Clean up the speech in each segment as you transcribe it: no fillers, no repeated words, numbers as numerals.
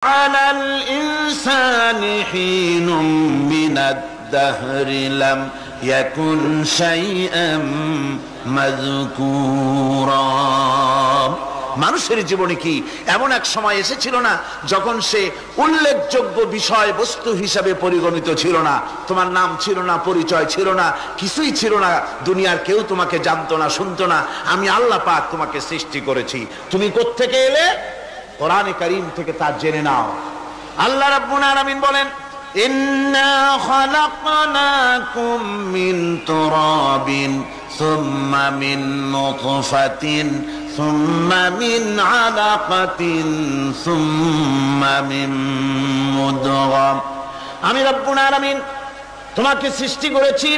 على الإنسان حين من الدهر لم يكن شيئا مذكورا। মানুষের জীবনে কি এমন এক সময় এসেছিল না যখন সে উল্লেখযোগ্য বিষয় বস্তু হিসাবে পরিগণিত ছিল না? তোমার নাম ছিল না, পরিচয় ছিল না, কিছুই ছিল না, দুনিয়ার কেউ তোমাকে জানতো না, শুনতো না। আমি আল্লাহ পাক তোমাকে সৃষ্টি করেছি, তুমি কোত্থেকে এলে? কোরআনে কারীম থেকে তা জেনে নাও। আল্লাহ রাব্বুল আলামিন বলেন, ইন্না খালাকনাকুম মিন তুরাবিন সুম্মা মিন নুতফাতিন সুম্মা মিন আলাকাতিন সুম্মা মিন মুদগা। আমি রাব্বুল আলামিন তোমাকে সৃষ্টি করেছি,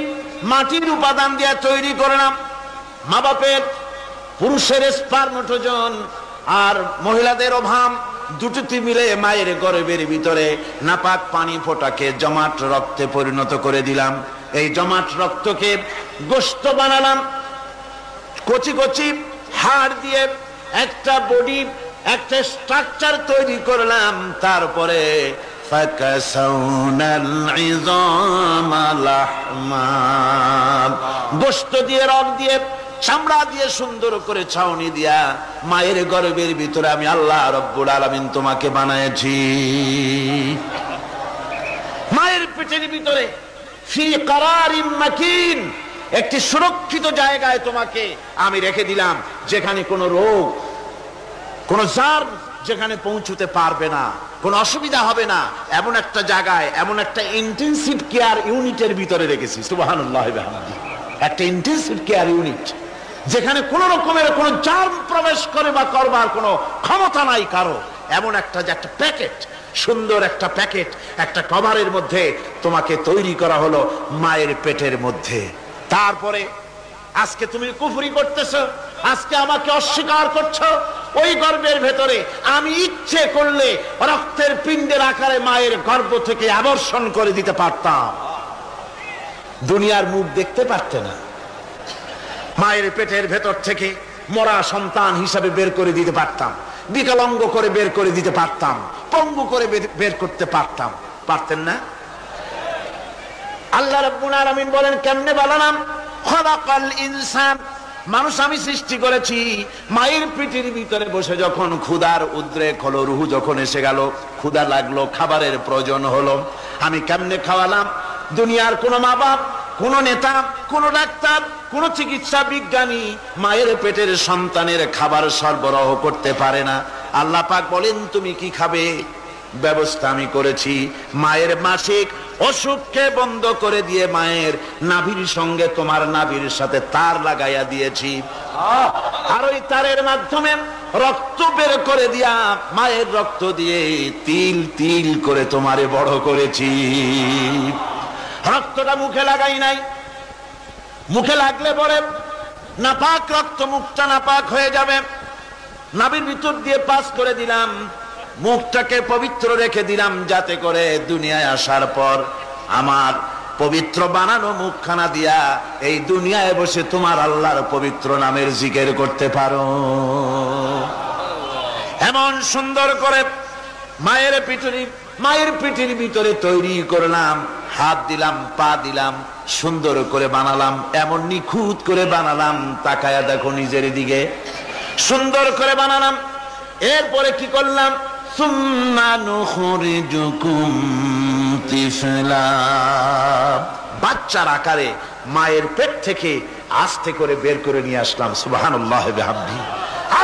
মাটির উপাদান দিয়ে তৈরি করলাম। মা বাপের, পুরুষের স্পার্মটোজোন আর মহিলাদের ওভাম দুটোতে মিলে মায়ের গর্ভের ভিতরে নাপাক পানি ফোটাকে জমাট রক্তে পরিণত করে দিলাম। এই জমাট রক্তকে গোশত বানালাম, কচি কচি হাড় দিয়ে একটা বডি, একটা স্ট্রাকচার তৈরি করলাম। তারপরে গোশত দিয়ে, রক দিয়ে, চামড়া দিয়ে সুন্দর করে ছাউনি দিয়া মায়ের গর্ভের ভিতরে আমি আল্লাহ রব্বুল আলামিন তোমাকে বানাইছি। মায়ের পেটের ভিতরে ফি কারারিম মাকিন, একটি সুরক্ষিত জায়গায় তোমাকে আমি রেখে দিলাম, যেখানে কোনো রোগ, কোনো জার্ম যেখানে পৌঁছতে পারবে না, কোনো অসুবিধা হবে না। এমন একটা জায়গায়, এমন একটা ইন্টেনসিভ কেয়ার ইউনিটের ভিতরে রেখেছি। সুবহানাল্লাহ ওয়া বিহামদিহি। একটা ইন্টেনসিভ কেয়ার ইউনিট যেখানে কোন রকমের কোন জার্ম প্রবেশ করে বা করবার কোনো ক্ষমতা নাই কারো। এমন একটা যে একটা প্যাকেট, সুন্দর একটা প্যাকেট, একটা কভারের মধ্যে তোমাকে তৈরি করা হলো মায়ের পেটের মধ্যে। তারপরে আজকে তুমি কুফরি করতেছো, আজকে আমাকে অস্বীকার করছো। ওই গর্ভের ভেতরে আমি ইচ্ছে করলে রক্তের পিণ্ডের আকারে মায়ের গর্ভ থেকে আবর্ষণ করে দিতে পারতাম, দুনিয়ার মুখ দেখতে পারতে না। মায়ের পেটের ভেতর থেকে মরা সন্তান হিসাবে বের করে দিতে পারতাম, বিকলাঙ্গ করে বের করে দিতে পারতাম, পঙ্গু করে বের করতে পারতাম। পারতেন না? আল্লাহ রাব্বুল আলামিন বলেন, কেমনে বানালাম? খালাকাল ইনসান, মানুষ আমি সৃষ্টি করেছি মায়ের পেটের ভিতরে বসে। যখন ক্ষুধার উদ্রেক হলো, রুহু যখন এসে গেল, ক্ষুধা লাগলো, খাবারের প্রয়োজন হলো, আমি কেমনে খাওয়ালাম? দুনিয়ার কোন মা বাপ, কোন নেতা, কোন ডাক্তার, কোন চিকিৎসা বিজ্ঞানী মায়ের পেটের সন্তানের খাবার সরবরাহ করতে পারে না। আল্লাহ পাক বলেন, তুমি কি খাবে? ব্যবস্থা আমি করেছি। মায়ের মাসিক অসুখকে বন্ধ করে দিয়ে মায়ের নাভির সঙ্গে তোমার নাভির সাথে তার লাগাইয়া দিয়েছি, আর ওই তারের মাধ্যমে রক্ত বের করে দিয়া মায়ের রক্ত দিয়ে তিল তিল করে তোমারে বড় করেছি। রক্তটা মুখে লাগাই নাই, মুখে লাগলে পরে নাপাক রক্ত, মুখটা নাপাক হয়ে যাবে। নাভির ভিতর দিয়ে পাস করে দিলাম, মুখটাকে পবিত্র রেখে দিলাম, যাতে করে দুনিয়ায় আসার পর আমার পবিত্র বানানো মুখখানা দিয়া এই দুনিয়ায় বসে তোমার আল্লাহর পবিত্র নামের জিকির করতে পারো। এমন সুন্দর করে মায়ের পিঠের ভিতরে তৈরি করলাম, হাত দিলাম, পা দিলাম, সুন্দর করে বানালাম, এমন নিখুঁত করে বানালাম, তাকায়া দেখো নিজের দিকে, সুন্দর করে বানালাম। এরপরে কি করলাম? সুম্মা নুখরিজুকুম তিফলা, বাচ্চার আকারে মায়ের পেট থেকে আস্তে করে বের করে নিয়ে আসলাম। সুবহানাল্লাহ ওয়া বিহামদিহি।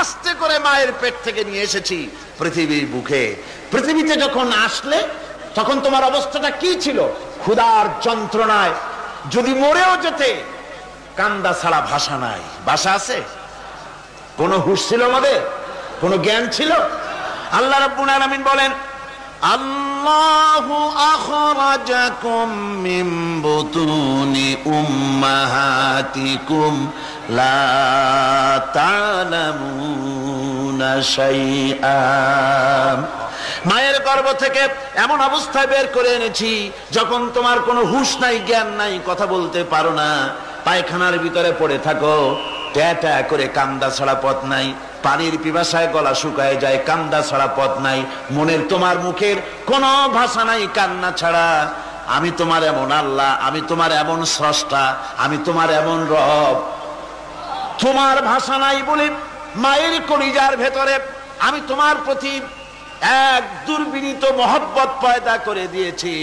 আস্তে করে মায়ের পেট থেকে নিয়ে এসেছি পৃথিবীর বুকে। পৃথিবীতে যখন আসলে তখন তোমার অবস্থাটা কি ছিল? ক্ষুধার যন্ত্রণায় যদি মরেও যেতে, কান্দা ছাড়া ভাষা নাই। ভাষা আছে? কোন হুঁশ ছিল আমাদের? কোন জ্ঞান ছিল? আল্লাহ রাব্বুল আলামিন বলেন, আল্লাহু আখরাজাকুম মিন বুতুনি উম্মাহাতিকুম লা তা'লামুনা শাইআ, মায়ের গর্ভ থেকে এমন অবস্থায় বের করে এনেছি যখন তোমার কোনো হুঁশ নাই, জ্ঞান নাই, কথা বলতে পারো না, পায়খানার ভিতরে পড়ে থাকো, ট্যাঁ ট্যাঁ করে কান্দা ছাড়া পথ নাই। পানির পিপাসায় গলা শুকায় যায়, কান্দা ছাড়া পথ নাই, মনের তোমার মুখের কোনো ভাষা নাই কান্না ছাড়া। আমি তোমার এমন আল্লাহ, আমি তোমার এমন স্রষ্টা, আমি তোমার এমন রব, তোমার ভাষা নাই বলে মায়ের কলিজার ভেতরে আমি তোমার প্রতি এক দুর্বিনীত মহব্বত পয়দা করে দিয়েছি।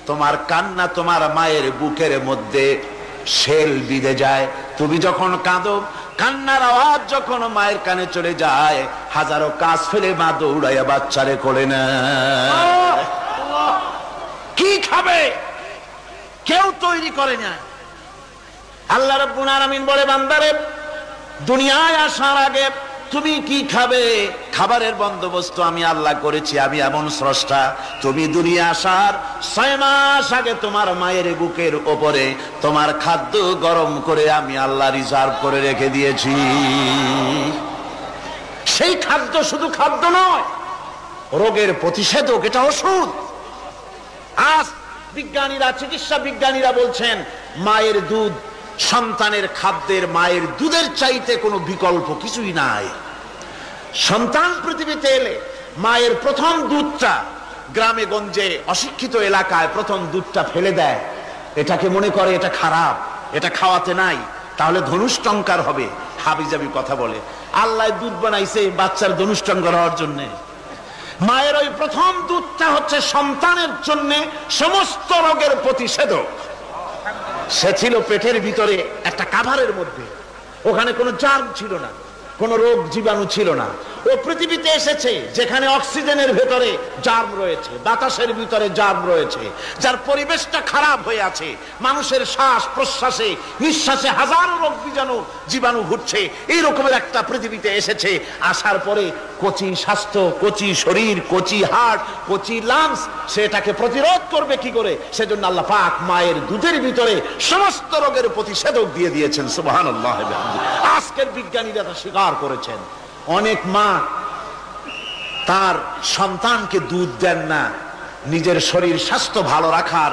তোমার কান্না তোমার মায়ের বুকের মধ্যে শেল বিঁধে যায়। তুমি যখন কাঁদো, কান্নার আওয়াজ যখন মায়ের কানে চলে যায়, হাজারো কাজ ফেলে মা দৌড়াইয়া বাচ্চারে কোলে নেয়। কি খাবে কেউ তৈরি করে না। আল্লাহ রাব্বুল আলামিন বলে, বান্দারে দুনিয়ায় আসার আগে তুমি কি খাবে, খাবারের বন্দোবস্ত আমি আল্লাহ করেছি, আমি এমন স্রষ্টা। তুমি দুনিয়া আসার 6 মাস আগে তোমার মায়ের বুকের ওপরে তোমার খাদ্য গরম করে আমি আল্লাহ রিজার্ভ করে রেখে দিয়েছি। সেই খাদ্য শুধু খাদ্য নয়, রোগের প্রতিষেধক, এটা ওষুধ। আজ বিজ্ঞানীরা, চিকিৎসা বিজ্ঞানীরা বলছেন মায়ের দুধ সন্তানের খাদ্যের, মায়ের দুধের চাইতে কোনো বিকল্প কিছুই নাই। সন্তান পৃথিবীতে এলে মায়ের প্রথম দুধটা, গ্রামে গঞ্জে অশিক্ষিত এলাকায় প্রথম দুধটা ফেলে দেয়। এটাকে মনে করে এটা খারাপ, এটা খাওয়াতে নাই, তাহলে ধনুষ্টঙ্কার হবে, হাবিজাবি কথা বলে। আল্লাহ দুধ বানাইছে বাচ্চার ধনুষ্টঙ্কার হওয়ার জন্য। মায়ের ওই প্রথম দুধটা হচ্ছে সন্তানের জন্য সমস্ত রোগের প্রতিষেধক। সে ছিল পেটের ভিতরে একটা কাভারের মধ্যে, ওখানে কোনো জার্ম ছিল না, কোনো রোগ জীবাণু ছিল না। ও পৃথিবীতে এসেছে যেখানে অক্সিজেনের ভেতরে জার্ম রয়েছে, বাতাসের ভিতরে জার্ম রয়েছে, যার পরিবেশটা খারাপ হয়ে আছে। মানুষের শ্বাস প্রশ্বাসে, নিঃশ্বাসে হাজারো রোগ জীবাণু ঘুরছে। এই রকমের একটা পৃথিবীতে এসেছে। আসার পরে কচি স্বাস্থ্য, কচি শরীর, কচি হার্ট, কচি লাংস, সেটাকে প্রতিরোধ করবে কি করে? সেজন্য আল্লাহ পাক মায়ের দুধের ভিতরে সমস্ত রোগের প্রতিষেধক দিয়ে দিয়েছেন। সুবহানাল্লাহ। আজকের বিজ্ঞানীরা তা স্বীকার করেছেন। অনেক মা তার সন্তানকে দুধ দেন না, নিজের শরীর স্বাস্থ্য ভালো রাখার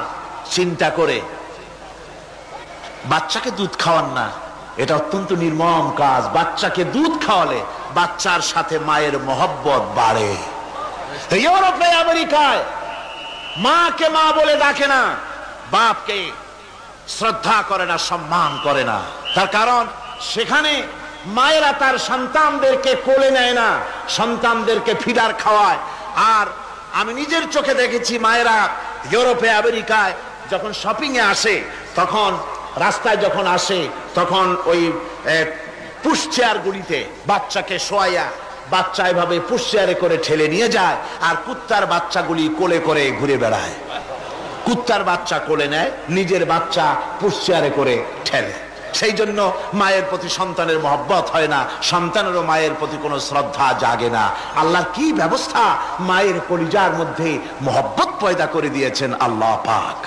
চিন্তা করে বাচ্চাকে দুধ খাওয়ান না। এটা অত্যন্ত নির্মম কাজ। বাচ্চাকে দুধ খাওয়ালে বাচ্চার সাথে মায়ের মহব্বত বাড়ে। ইউরোপে, আমেরিকায় মাকে মা বলে ডাকে না, বাপকে শ্রদ্ধা করে না, সম্মান করে না। তার কারণ সেখানে মায়েরা তার সন্তানদেরকে কোলে নেয় না, সন্তানদেরকে ফিডার খাওয়ায়। আর আমি নিজের চোখে দেখেছি মায়েরা ইউরোপে, আমেরিকায় যখন শপিং এ আসে, তখন রাস্তায় যখন আসে, তখন ওই পুশ চেয়ার গুলিতে বাচ্চাকে শোয়াইয়া বাচ্চা এভাবে পুশ চেয়ারে করে ঠেলে নিয়ে যায়, আর কুত্তার বাচ্চাগুলি কোলে করে ঘুরে বেড়ায়। কুত্তার বাচ্চা কোলে নেয়, নিজের বাচ্চা পুশ চেয়ারে করে ঠেলে। সেই জন্য মায়ের প্রতি সন্তানের মহব্বত হয় না, সন্তানেরও মায়ের প্রতি কোনো শ্রদ্ধা জাগে না। আল্লাহর কি ব্যবস্থা! মায়ের কলিজার মধ্যে মহব্বত পয়দা করে দিয়েছেন আল্লাহ পাক।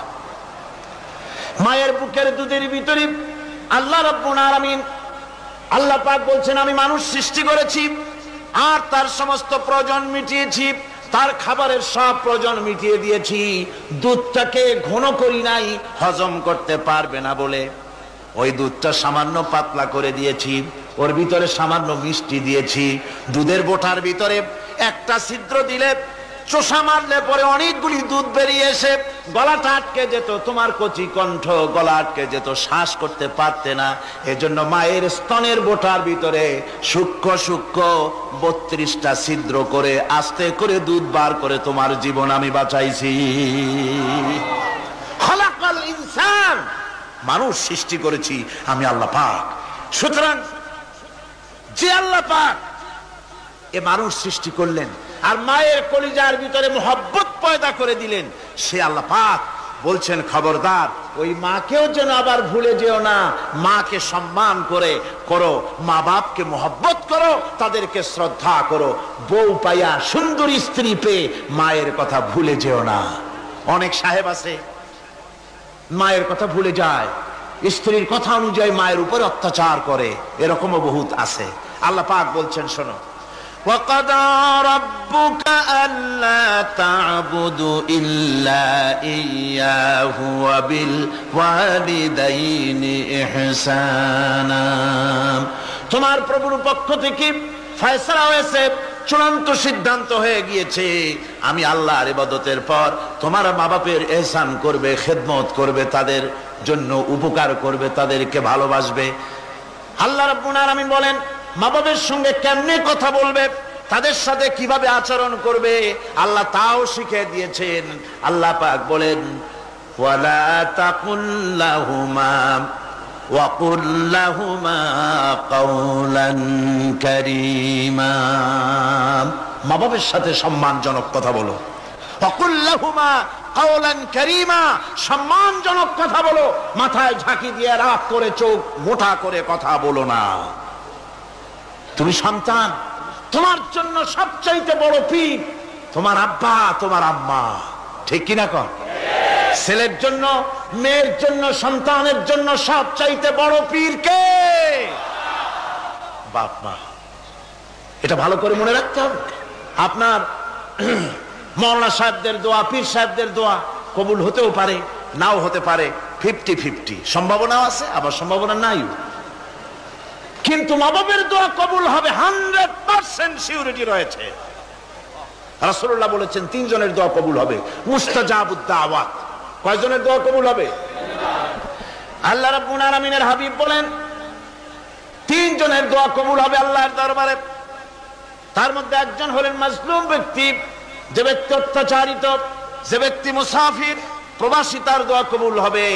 মায়ের বুকের দুধের ভিতরে আল্লাহ রাব্বুল আলামিন, আল্লাহ পাক বলছেন, আমি মানুষ সৃষ্টি করেছি আর তার সমস্ত প্রয়োজন মিটিয়েছি, তার খাবারের সব প্রয়োজন মিটিয়ে দিয়েছি। দুধটাকে ঘন করি নাই, হজম করতে পারবে না বলে ওই দুধটা সামান্য পাতলা করে দিয়েছি, ওর ভিতরে সামান্য মিষ্টি দিয়েছি। দুধের বোটার ভিতরে একটা ছিদ্র দিলে, চোষা মারলে পরে অনেকগুলি দুধ বেরিয়ে এসে গলাটা আটকে যেত, তোমার কচি কণ্ঠ গলা আটকে যেত, শ্বাস করতে পারতে না। এজন্য মায়ের স্তনের বোটার ভিতরে সূক্ষ্ম সূক্ষ্ম 32টা ছিদ্র করে আস্তে করে দুধ বার করে তোমার জীবন আমি বাঁচাইছি। খলাকাল ইনসান, মানুষ সৃষ্টি করেছি আমি আল্লাহ পাক। সুতরাং যে আল্লাহ পাক এ মানুষ সৃষ্টি করলেন আর মায়ের কলিজার ভিতরে মোহব্বত পয়দা করে দিলেন, সে আল্লাহ পাক বলছেন, খবরদার ওই মাকেও যেন আবার ভুলে যেও না। মাকে সম্মান করে করো, মা বাপকে মোহব্বত করো, তাদেরকে শ্রদ্ধা করো। বউ পাইয়া, সুন্দরী স্ত্রী পেয়ে মায়ের কথা ভুলে যেও না। অনেক সাহেব আছে মায়ের কথা ভুলে যায়, স্ত্রীর কথা অনুযায়ী মায়ের উপরে অত্যাচার করে, এরকমও বহুত আছে। আল্লাহ পাক বলছেন, শোনো, وَقَضَى رَبُّكَ أَلَّا تَعْبُدُوا إِلَّا إِيَّاهُ وَبِالْوَالِدَيْنِ إِحْسَانًا। তোমার প্রভুর পক্ষ থেকে ফয়সালা হয়েছে, চূড়ান্ত সিদ্ধান্ত হয়ে গিয়েছে, আমি আল্লাহর ইবাদতের পর তোমার মা বাপের ইহসান করবে, খেদমত করবে, তাদের জন্য উপকার করবে, তাদেরকে ভালোবাসবে। আল্লাহ রাব্বুল আলামিন বলেন মা বাপের সঙ্গে কেমনে কথা বলবে, তাদের সাথে কিভাবে আচরণ করবে, আল্লাহ তাও শিখিয়ে দিয়েছেন। আল্লাহ পাক বলেন ওয়ালা তাকুল লাহুমা ওয়াকুল লাহুমা কাওলান কারীমা। মা বাবার সাথে সম্মানজনক কথা বলো। ওয়াকুল লাহুমা কাওলান কারীমা, সম্মানজনক কথা বলো। মাথায় ঝাঁকি দিয়ে রাগ করে চোখ মোটা করে কথা বলো না। তুমি সন্তান, তোমার জন্য সবচাইতে বড় পীর তোমার আব্বা, তোমার আম্মা, ঠিক কিনা কর? ছেলের জন্য, মেয়ের জন্য, সন্তানের জন্য সবচাইতে বড় পীর কে? বাপ মা। এটা ভালো করে মনে রাখতে হবে। আপনার মাওলানা সাহেবদের দোয়া, পীর সাহেবদের দোয়া কবুল হতেও পারে, নাও হতে পারে, 50-50 সম্ভাবনাও আছে, আবার সম্ভাবনা নাই। কিন্তু মা বাবার দোয়া কবুল হবে 100% সিউরিটি রয়েছে। রাসূলুল্লাহ বলেছেন 3 জনের দোয়া কবুল হবে, মুস্তাজাবুদ দাওয়াত। কয়জনের দোয়া কবুল হবে? আল্লাহ রাব্বুল আলামিনের হাবিব বলেন 3 জনের দোয়া কবুল হবে আল্লাহর দরবারে। তার মধ্যে একজন হলেন মাজলুম ব্যক্তি, যে ব্যক্তি অত্যাচারিত, যে ব্যক্তি মুসাফির, প্রবাসী, তার দোয়া কবুল হবে।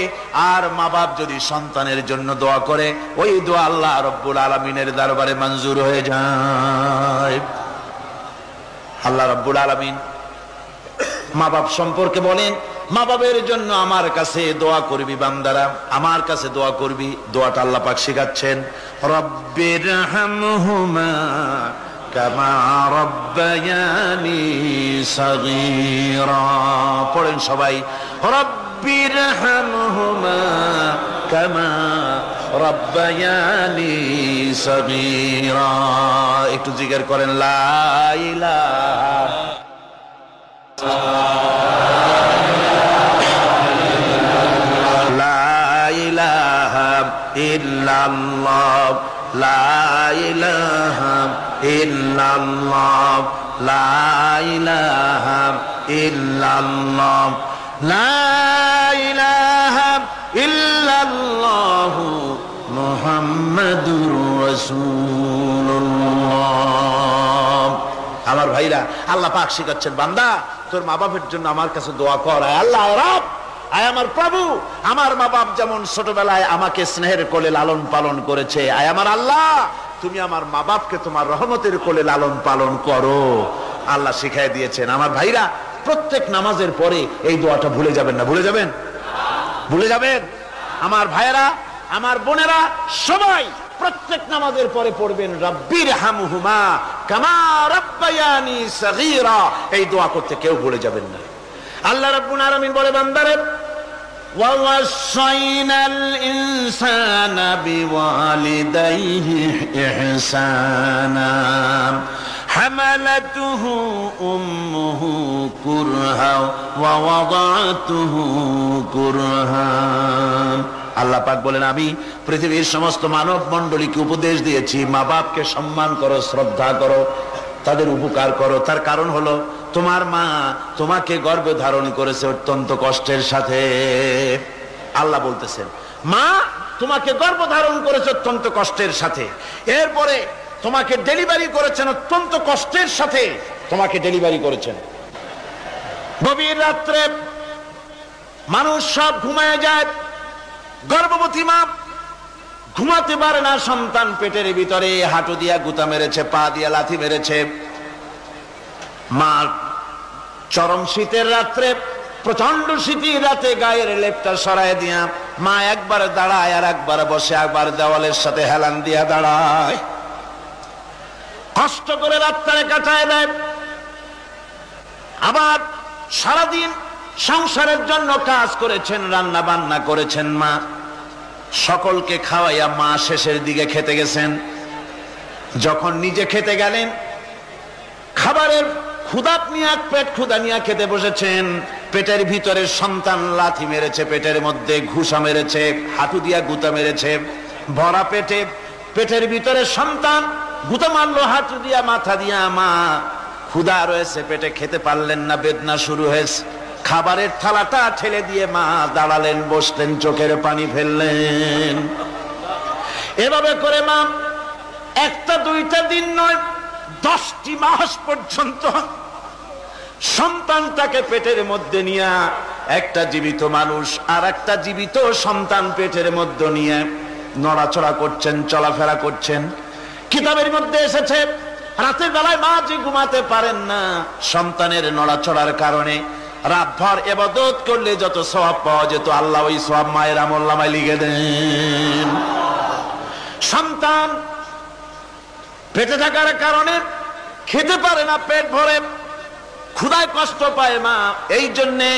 আর মা বাপ যদি সন্তানের জন্য দোয়া করে, ওই দোয়া আল্লাহ রাব্বুল আলামিনের দরবারে মঞ্জুর হয়ে যায়। আল্লাহ রাব্বুল আলামিন মা বাপ সম্পর্কে বলেন মা বাবের জন্য আমার কাছে দোয়া করবি বান্দারা, আমার কাছে দোয়া করবি। দোয়াটা আল্লাহ পাক শিখাচ্ছেন, রব্বিরহামহুমা কামা রব্বায়ানি সাগীরা। পড়েন সবাই, রব্বিরহামহুমা কামা রব্বায়ানি সাগীরা। একটু জিকির করেন, লা ইলাহা ইল্লাল্লাহ, লা ইলাহা ইল্লাল্লাহ, লা ইলাহা ইল্লাল্লাহ, লা ইলাহা ইল্লাল্লাহ মুহাম্মাদুর রাসূলুল্লাহ। আমার ভাইরা, আল্লাহ পাক শিখাচ্ছেন বান্দা তোর মা বাপের জন্য আমার কাছে দোয়া কর। আল্লাহ রব, আয় আমার প্রভু, আমার মা বাপ যেমন ছোটবেলায় আমাকে স্নেহের কোলে লালন পালন করেছে, আয় আমার আল্লাহ তুমি আমার মা বাপকে তোমার রহমতের কোলে লালন পালন করো। আল্লাহ শিখাই দিয়েছেন। আমার ভাইরা, প্রত্যেক নামাজের পরে এই দোয়াটা ভুলে যাবেন না। ভুলে যাবেন? ভুলে যাবেন? আমার ভাইরা, আমার বোনেরা, সবাই প্রত্যেক নামাজের পরে পড়বেন রব্বিরহামহুমা কামা রব্বায়ানি সাগীরা। এই দোয়া করতে কেউ ভুলে যাবেন না। আল্লাহ রাব্বুল আলামিন বলে বান্দারে, ওয়া ওয়াসাইনাল ইনসানা বিওয়ালিদাইহি ইহসানা হামালাতুহু উম্মুহু কুরহা ওয়া ওয়াদাতুহু কুরহা। আল্লাহ পাক বলেন আমি পৃথিবীর সমস্ত মানব মণ্ডলীকে উপদেশ দিয়েছি মা বাপকে সম্মান করো, শ্রদ্ধা করো, তাদের উপকার করো। তার কারণ হলো তোমার মা তোমাকে গর্ভে ধারণ করেছে অত্যন্ত কষ্টের সাথে। আল্লাহ বলতেছেন মা তোমাকে গর্ভ ধারণ করেছে অত্যন্ত কষ্টের সাথে, এরপরে তোমাকে ডেলিভারি করেছেন অত্যন্ত কষ্টের সাথে, তোমাকে ডেলিভারি করেছেন। গভীর রাত্রে মানুষ সব ঘুমায় যায়, গর্ভবতী মা ঘুমাতে পারে না, সন্তান পেটের ভিতরে হাঁটু দিয়া গুতা মেরেছে, পা দিয়া লাথি মেরেছে। মা চরম শীতের রাত্রে, প্রচন্ড শীতের রাতে গায়ের লেপটা সরায় দিয়া মা একবার দাঁড়ায় আর একবার বসে, একবার দেওয়ালের সাথে হেলান দিয়া দাঁড়ায়, কষ্ট করে রাতটারে কাটায় দেয়। আবার সারাদিন সংসারের জন্য কাজ করেছেন, রান্না বান্না করেছেন মা, সকলকে খাওয়াইয়া মা শেষের দিকে খেতে গেছেন। যখন নিজে খেতে গেলেন, খাবারের ক্ষুধাত নিয়ে পেট ক্ষুধা নিয়ে খেতে বসেছেন, পেটের ভিতরে সন্তান লাথি মেরেছে, পেটের মধ্যে ঘুষা মেরেছে, হাঁটু দিয়া গুতা মেরেছে, ভরা পেটে, পেটের ভিতরে সন্তান গুতা মারলো হাঁটু দিয়া, মাথা দিয়া। মা ক্ষুধা রয়েছে, পেটে খেতে পারলেন না, বেদনা শুরু হয়েছে। খাবারের থালাটা ঠেলে দিয়ে মা দাঁড়ালেন, বসলেন, চোখের পানি ফেললেন। এভাবে করে মা একটা দুইটা দিন নয়, 10টি মাস পর্যন্ত সন্তানটাকে পেটের মধ্যে নিয়ে, একটা জীবিত মানুষ আর একটা জীবিত সন্তান পেটের মধ্যে নিয়ে নড়াচড়া করছেন, চলাফেরা করছেন। কিতাবের মধ্যে এসেছে রাতের বেলায় মা যে ঘুমাতে পারেন না সন্তানের নড়াচড়ার কারণে, রাতভর ইবাদত করলে যত সওয়াব পাওয়া যেত আল্লাহ ওই সওয়াব মায়ের আমলনামায় লিখে দেন। সন্তান পেটে থাকার কারণে খেতে পারে না, পেট ভরে ক্ষুধায় কষ্ট পায় মা, এই জন্যে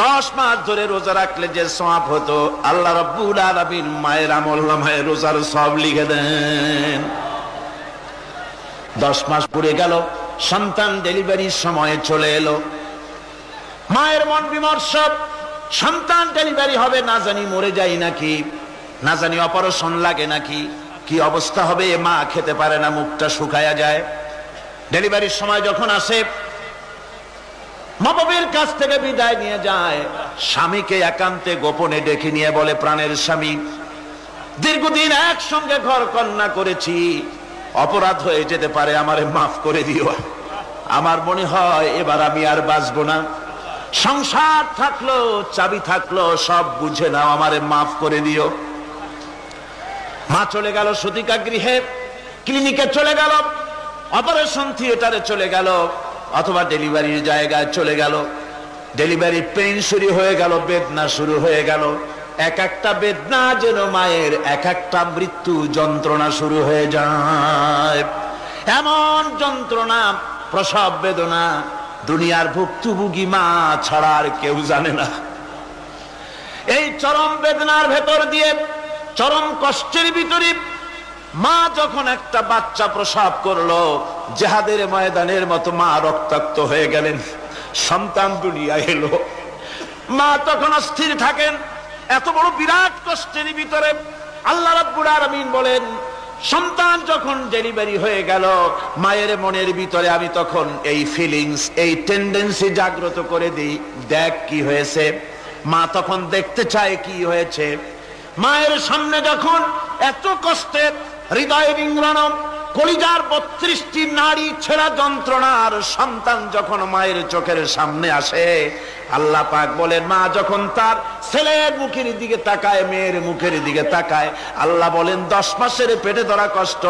10 মাস ধরে রোজা রাখলে যে সওয়াব হতো আল্লাহ রাব্বুল আলামিন মায়ের আমলনামায় রোজার সওয়াব লিখে দেন। 10 মাস পুরে গেল, সন্তান ডেলিভারির সময়ে চলে এলো। মায়ের মন বিমর্ষ, সন্তান ডেলিভারি হবে, না জানি মরে যাই নাকি, না জানি অপারেশন লাগে নাকি, কি অবস্থা হবে। মা খেতে পারে না, মুখটা শুকায়া যায়। ডেলিভারির সময় যখন আসে, মা বাবার কাছ থেকে বিদায় নিয়ে যায়, স্বামীকে একান্তে গোপনে ডেকে নিয়ে বলে, প্রাণের স্বামী, দীর্ঘদিন একসঙ্গে ঘর কন্যা করেছি, অপরাধ হয়ে যেতে পারে, আমারে মাফ করে দিও। আমার মনে হয় এবার আমি আর বাঁচবো না। সংসার থাকলো, চাবি থাকলো, সব বুঝে নাও, আমারে মাফ করে দিও। মা চলে গেল সতিকা গৃহে, ক্লিনিকে চলে গেল, অপারেশন থিয়েটারে চলে গেল, অথবা ডেলিভারির জায়গায় চলে গেল। ডেলিভারি পেইন শুরু হয়ে গেল, বেদনা শুরু হয়ে গেল। এক একটা বেদনা যেন মায়ের এক একটা মৃত্যু যন্ত্রণা শুরু হয়ে যায়। এমন যন্ত্রণা, প্রসব বেদনা দুনিয়ার ভুক্তভোগী মা ছাড়া আর কেউ জানে না। এই চরম বেদনার ভেতর দিয়ে, চরম কষ্টের ভিতরে মা যখন একটা বাচ্চা প্রসব করলো, জিহাদের ময়দানের মতো মা রক্তাক্ত হয়ে গেলেন, সন্তান দুনিয়ায় এলো। মা তখন অস্থির থাকেন। এত বড় বিরাট কষ্টের ভিতরে আল্লাহ রাব্বুল আলামিন বলেন, সন্তান যখন ডেলিভারি হয়ে গেল, মায়ের মনের ভিতরে আমি তখন এই ফিলিংস, এই টেন্ডেন্সি জাগ্রত করে দিই, দেখ কি হয়েছে। মা তখন দেখতে চায় কি হয়েছে। মায়ের সামনে যখন এত কষ্টের, হৃদয় রিংড়ানো, কলিজার 32টি নাড়ি ছেঁড়া যন্ত্রণার সন্তান যখন মায়ের চোখের সামনে আসে, আল্লাহ পাক বলেন, মা যখন তার ছেলের মুখের দিকে তাকায়, মেয়ের মুখের দিকে তাকায়, আল্লাহ বলেন 10 মাসের পেটে ধরা কষ্ট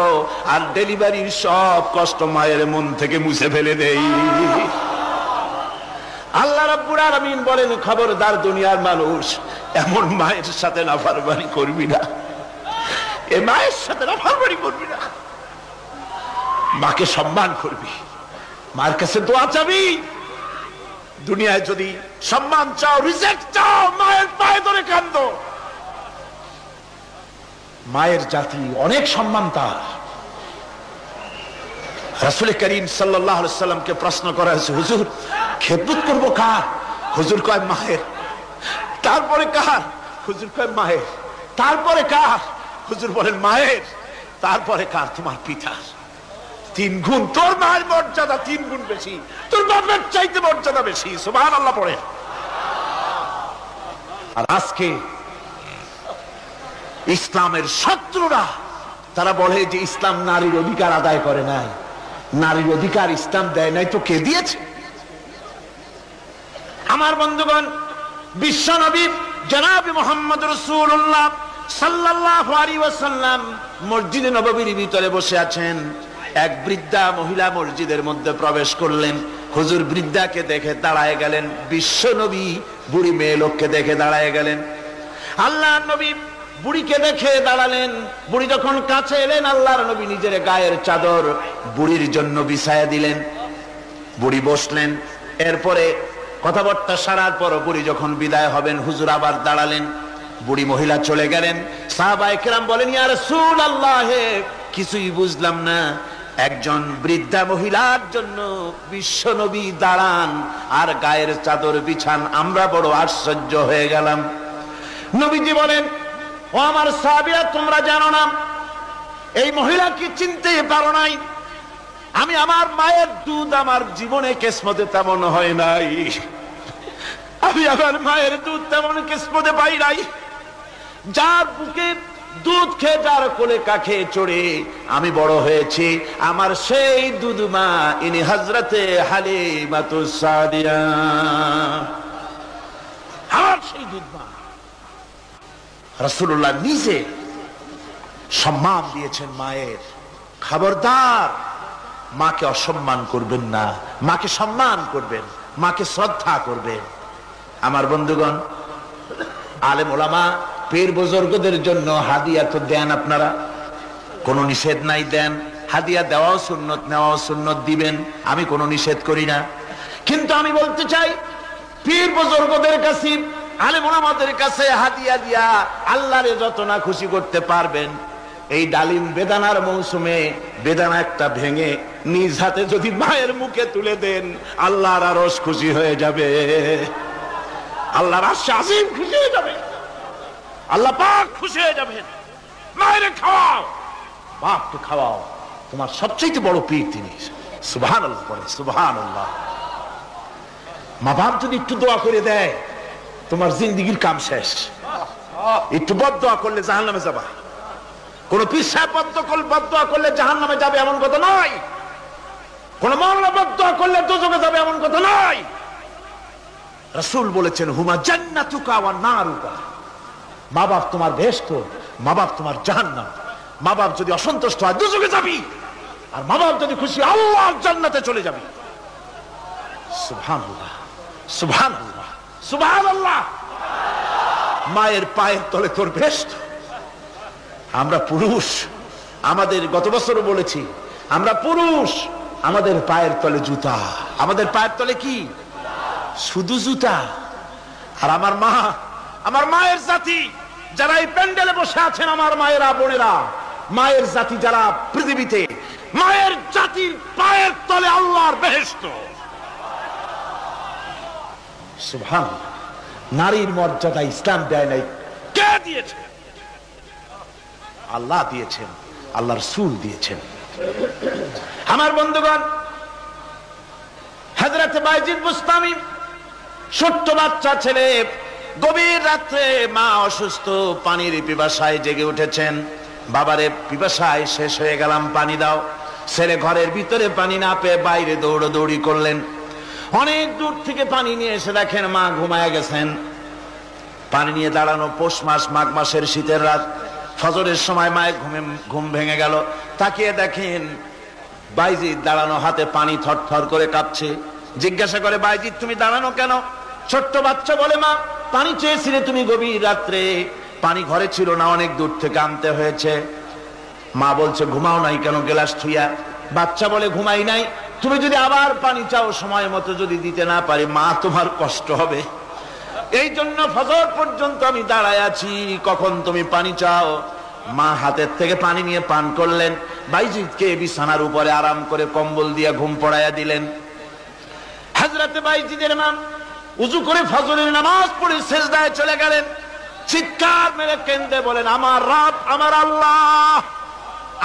আর ডেলিভারির সব কষ্ট মায়ের মন থেকে মুছে ফেলে দেই। আল্লাহ রাব্বুল আলামিন বলেন, খবরদার দুনিয়ার মানুষ, এমন মায়ের সাথে নাফরমানি করবি না, এ মায়ের সাথে নাফরমানি করবি না, মাকে সম্মান করবি, মার কাছে দোয়া চাবি। দুনিয়ায় যদি সম্মান চাও, রিজেক্ট চাও, মায়ের পায়ে ধরে কাঁদো। মায়ের জাতি অনেক সম্মান তার। রাসূল করিম সাল্লাল্লাহু আলাইহি সাল্লামকে প্রশ্ন করা হয়েছে, হুজুর খেদমত করব কার? হুজুর কয় মায়ের। তারপরে কার? হুজুর কয় মায়ের। তারপরে কার? হুজুর বলেন মায়ের। তারপরে কার? তোমার পিতার। 3 গুণ। তোর মায়ের মর্যাদা 3 গুণ বেশি, তোর বাপের চাইতে মর্যাদা বেশি। সুবহানাল্লাহ পড়ে। আর আজকে ইসলামের শত্রুরা তারা বলে যে ইসলাম নারীর অধিকার আদায় করে নাই। নারীর অধিকার ইসলাম দেয় নাই তো কে দিয়েছে? আমার বন্ধুগণ, বিশ্ব নবী জনাব মুহাম্মদ রাসূলুল্লাহ সাল্লাল্লাহু আলাইহি ওয়াসাল্লাম মসজিদে নববীর ভিতরে বসে আছেন। এক বৃদ্ধা মহিলা মসজিদের মধ্যে প্রবেশ করলেন। হুজুর বৃদ্ধাকে দেখে দাঁড়ায় গেলেন, বিশ্ব নবী বুড়ি মেয়ে লোককে দেখে দাঁড়ায় গেলেন। আল্লাহর নবী বুড়িকে দেখে দাঁড়ালেন। বুড়ি যখন কাছে এলেন, আল্লাহর নবী নিজের গায়ের চাদর বুড়ির জন্য বিছায়া দিলেন। বুড়ি বসলেন। এরপরে কথাবার্তা সারার পর বুড়ি যখন বিদায় হবেন, হুজুর আবার দাঁড়ালেন। বুড়ি মহিলা চলে গেলেন। সাহাবায়ে কেরাম বলেন, ইয়া রাসূলুল্লাহ, কিছুই বুঝলাম না, একজন বৃদ্ধা মহিলার জন্য বিশ্ব নবী দাঁড়ান আর গায়ের চাদর বিছান, আমরা বড় আশ্চর্য হয়ে গেলাম। নবীজি বলেন, ও আমার সাহাবীরা, তোমরা জানো না এই মহিলা কি চিনতে পারো নাই? আমি আমার মায়ের দুধ আমার জীবনে কিসমতে তেমন হয় নাই, আমি আমার মায়ের দুধ তেমন কিসমতে পাই নাই। যার বুকে দুধ খেয়ে, যার কোলে কাখে চড়ে আমি বড় হয়েছি, আমার সেই দুধ মা ইনি হযরতে হালিমাতুস সাদিয়া, আমার সেই দুধ মা। রাসূলুল্লাহ নিজে সম্মান দিয়েছেন মায়ের। খবরদার, মাকে অসম্মান করবেন না, মাকে সম্মান করবেন, মাকে শ্রদ্ধা করবেন। আমার বন্ধুগণ, আলেম ওলামা পীর বুজুর্গদের জন্য হাদিয়া তো দেন আপনারা, কোনো নিষেধ নাই, দেন। হাদিয়া দেওয়াও সুন্নত, নেওয়াও সুন্নত, দিবেন, আমি কোনো নিষেধ করি না। কিন্তু আমি বলতে চাই, পীর বুজুর্গদের কাছে, আলেম ওলামাদের কাছে হাদিয়া দিয়া আল্লাহরে যত না খুশি করতে পারবেন, এই ডালিম বেদানার মৌসুমে বেদানা একটা ভেঙে নিজ হাতে যদি মায়ের মুখে তুলে দেন, আল্লাহর আরশ খুশি হয়ে যাবে, আল্লাহর আরশ আজিম খুশি হয়ে যাবে, আল্লাহ পাক খুশি হয়ে যাবেন। মায়ের খাওয়াও, বাপকে খাওয়াও, তোমার সবচেয়ে বড় পীর তিনি। সুবহানাল্লাহ পড়ে, সুবহানাল্লাহ। মা বাপ যদি একটু দোয়া করে দেয়, তোমার জিন্দেগির কাম শেষ। একটু বদদোয়া করলে জাহান্নামে যাবা। কোন পীর সাহেব বদদোয়া করলে জাহান্নামে যাবে এমন কথা নয়, কোন মাওলানা বদদোয়া করলে দোজখে যাবে এমন কথা নয়। রাসূল বলেছেন, হুমা জান্নাতুকা ওয়া নারুকা, মা বাপ তোমার বেহেশত, মা বাপ তোমার জাহান্নাম। মা বাপ যদি অসন্তুষ্ট হয় দোজখে যাবি, আর মা বাপ যদি খুশি আল্লাহর জান্নাতে চলে যাবি। সুবহানাল্লাহ, সুবহানাল্লাহ, সুবহানাল্লাহ। মায়ের পায়ের তলে তোর বেহেশত। আমরা পুরুষ, আমাদের গত বছরও বলেছি, আমরা পুরুষ, আমাদের পায়ের তলে জুতা, আমাদের পায়ের তলে কি? শুধু জুতা। আর আমার মা, আমার মায়ের জাতি যারা এই প্যান্ডেলে বসে আছেন, আমার মায়েরা, বোনেরা, মায়ের জাতি যারা পৃথিবীতে, মায়ের জাতির পায়ের তলে আল্লাহর বেহেশত। সুবহানাল্লাহ। নারীর মর্যাদা ইসলাম দেয় নাই, কে দিয়েছে? আল্লাহ দিয়েছেন, আল্লাহ রাসূল দিয়েছেন। আমার বন্ধুগণ, হযরত বাইজিদ বুস্তামি, ছোট্ট বাচ্চা ছেলে, গভীর রাত্রে মা অসুস্থ, পানির পিপাসায় জেগে উঠেছেন। বাবারে, পিপাসায় শেষ হয়ে গেলাম, পানি দাও। ছেলে ঘরের ভিতরে পানি না পেয়ে বাইরে দৌড়াদৌড়ি করলেন। অনেক দূর থেকে পানি নিয়ে এসে দেখেন মা ঘুমায় গেছেন। পানি নিয়ে দাঁড়ানো, পৌষ মাস, মাঘ মাসের শীতের রাত, ফজরের সময় মায়ের ঘুম ভেঙে গেল। তাকিয়ে দেখেন বাইজিদ দাঁড়ানো, হাতে পানি থরথর করে কাঁপছে। জিজ্ঞাসা করে, বাইজিদ তুমি দাঁড়ানো কেন? ছোট্ট বাচ্চা বলে, মা পানি চেয়েছিলে তুমি গভীর রাত্রে, পানি ঘরে ছিল না, অনেক দূর থেকে আনতে হয়েছে। মা বলছে, ঘুমাও নাই কেন গ্লাস থুইয়া? বাচ্চা বলে, ঘুমাই নাই। তুমি যদি আবার পানি চাও, সময় মতো যদি দিতে না পারি, মা তোমার কষ্ট হবে, এই জন্য ফজর পর্যন্ত আমি দাঁড়ায় আছি, কখন তুমি পানি চাও। মা হাতের থেকে পানি নিয়ে পান করলেন। বাইজিদকে বিছানার উপরে আরাম করে কম্বল দিয়ে ঘুম পড়াইয়া দিলেন। হযরতে বাইজিদের মা উযু করে ফজরের নামাজ পড়ে সিজদায় চলে গেলেন। চিৎকার মেরে কেঁদে বলেন, আমার রব, আমার আল্লাহ,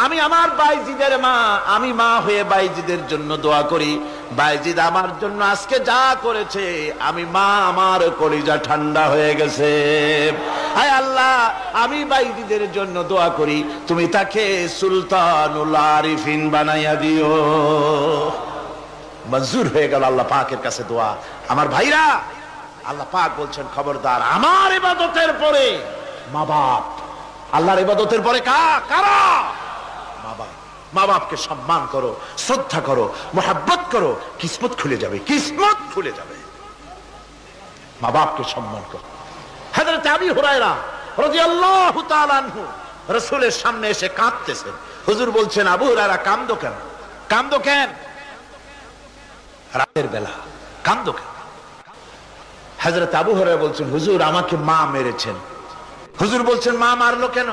আমি আমার বাইজিদের মা, আমি মা হয়ে বাইজিদের জন্য দোয়া করি। বাইজিদ আমার জন্য আজকে যা করেছে, আমি মা, আমার কলিজা ঠান্ডা হয়ে গেছে। হায় আল্লাহ, আমি বাইজিদের জন্য দোয়া করি, তুমি তাকে সুলতানুল আরিফিন বানাইয়া দিও। মঞ্জুর হয়ে গেল আল্লাহ পাকের কাছে দোয়া। আমার ভাইরা, আল্লাহ পাক বলছেন, খবরদার, আমার ইবাদতের পরে মা বাপ, আল্লাহর ইবাদতের পরে কারা? মা বাপ। মা বাপকে সম্মান করো, শ্রদ্ধা করো, মোহাব্বত করো, কিসমত খুলে যাবে, কিসমত খুলে যাবে। মা বাপকে সম্মান করো। হযরত আবু হুরায়রা রাদিয়াল্লাহু তাআলা আনহু রাসূলের সামনে এসে কাঁদতেছেন। হুজুর বলছেন, আবু হুরায়রা কাঁদো কেন? কাঁদো কেন? রাতের বেলা কাঁদো কেন? হযরত আবু হুরায়রা বলছেন, হুজুর আমাকে মা মেরেছেন। হুজুর বলছেন, মা মারলো কেন?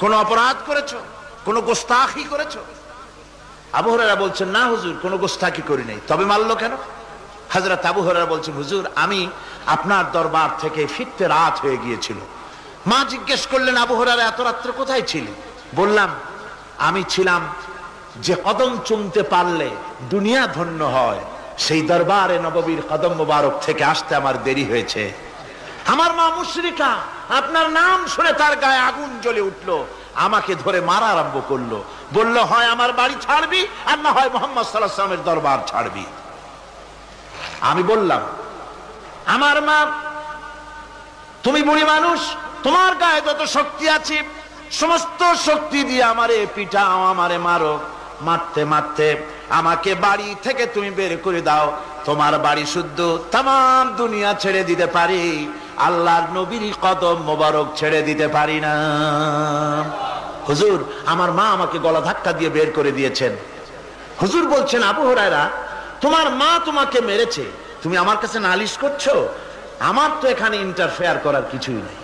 কোন অপরাধ করেছো? কোন গোস্তাখি করেছো? আবু হুরায়রা বলছেন, না হুজুর, কোন গোস্তাখি করি নাই, তবে মারলো কেন? হযরত আবু হুরায়রা বলছেন, হুজুর আমি আপনার দরবার থেকে ফিরতে রাত হয়ে গিয়েছিল। মা জিজ্ঞেস করলেন, আবু হুরায়রা এত রাত্রে কোথায় ছিলেন? বললাম, আমি ছিলাম যে কদম চুমতে পারলে দুনিয়া ধন্য হয়, সেই দরবারে নববীর কদম মোবারক থেকে আসতে আমার দেরি হয়েছে। আমার মা মুশরিকা, আপনার নাম শুনে তার গায়ে আগুন জ্বলে উঠলো, আমাকে ধরে মারা আরম্ভ করলো, বলল হয় আমার বাড়ি ছাড়বি আর না হয় মুহাম্মদ সাল্লাল্লাহু আলাইহি ওয়াসাল্লামের দরবার ছাড়বি। আমি বললাম, আমার মা, তুমি বুড়ি মানুষ, তোমার গায়ে যত শক্তি আছে সমস্ত শক্তি দিয়ে আমারে পিটাও, আমারে মারো, মারতে মারতে আমাকে বাড়ি থেকে তুমি বের করে দাও। তোমার বাড়ি শুদ্ধ, তাম দুনিয়া ছেড়ে দিতে পারি, আল্লাহর নবীর কদম মোবারক ছেড়ে দিতে পারি না। হুজুর, আমার মা আমাকে গলা ধাক্কা দিয়ে বের করে দিয়েছেন। হুজুর বলছেন, আবু হুরায়রা, তোমার মা তোমাকে মেরেছে, তুমি আমার কাছে নালিশ করছো? আমার তো এখানে ইন্টারফেয়ার করার কিছুই নেই।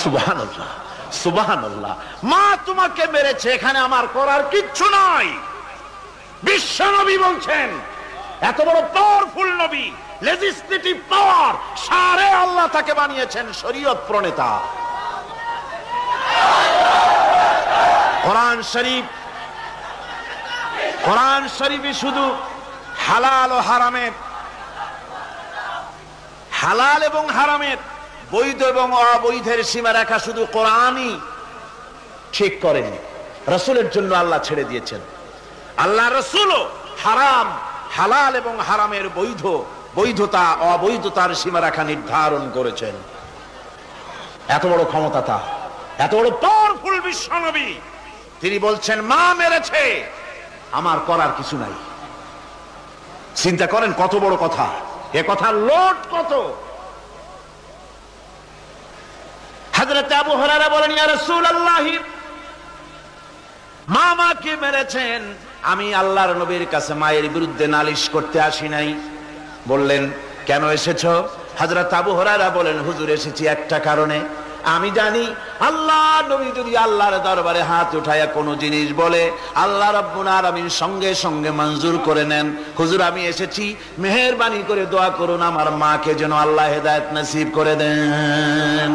সুবহানাল্লাহ, সুবহানাল্লাহ। মা তোমাকে মেরেছে, এখানে আমার করার কিচ্ছু নাই। বিশ্ব নবী বলছেন, এত বড় পাওয়ারফুল নবী, লেজিসলেটিভ পাওয়ার, সারে আল্লাহ তাকে বানিয়েছেন শরীয়ত প্রণেতা। কোরআন শরীফ, কোরআন শরীফে শুধু হালাল ও হারামের, হালাল এবং হারামের, বৈধ এবং অবৈধের সীমারেখা শুধু কোরআনই ঠিক করেন, রাসূলের জন্য আল্লাহ ছেড়ে দিয়েছেন। আল্লাহ রাসূলও হারাম, হালাল এবং হারামের বৈধ, বৈধতা অবৈধতার সীমারেখা নির্ধারণ করেছেন। এত বড় ক্ষমতা তার, এত বড় পাওয়ারফুল বিশ্ব নবী, তিনি বলছেন মা মেরেছে, আমার করার কিছু নাই। চিন্তা করেন কত বড় কথা, এ কথা লোড কত। হযরত আবু হুরায়রা বলেন, ইয়া রাসূলুল্লাহ, মা আমাকে মেরেছেন, আমি আল্লাহর নবীর কাছে মায়ের বিরুদ্ধে নালিশ করতে আসি নাই। বললেন, কেন এসেছো? হযরত আবু হুরায়রা বলেন, হুজুর, এসেছি একটা কারণে। আমি জানি আল্লাহ নবী যদি আল্লাহর দরবারে হাত উঠায়া কোনো জিনিস বলে, আল্লাহ রাব্বুল আলামিন সঙ্গে সঙ্গে মঞ্জুর করে নেন। হুজুর, আমি এসেছি, মেহেরবানি করে দোয়া করুন আমার মাকে যেন আল্লাহ হেদায়েত নসিব করে দেন।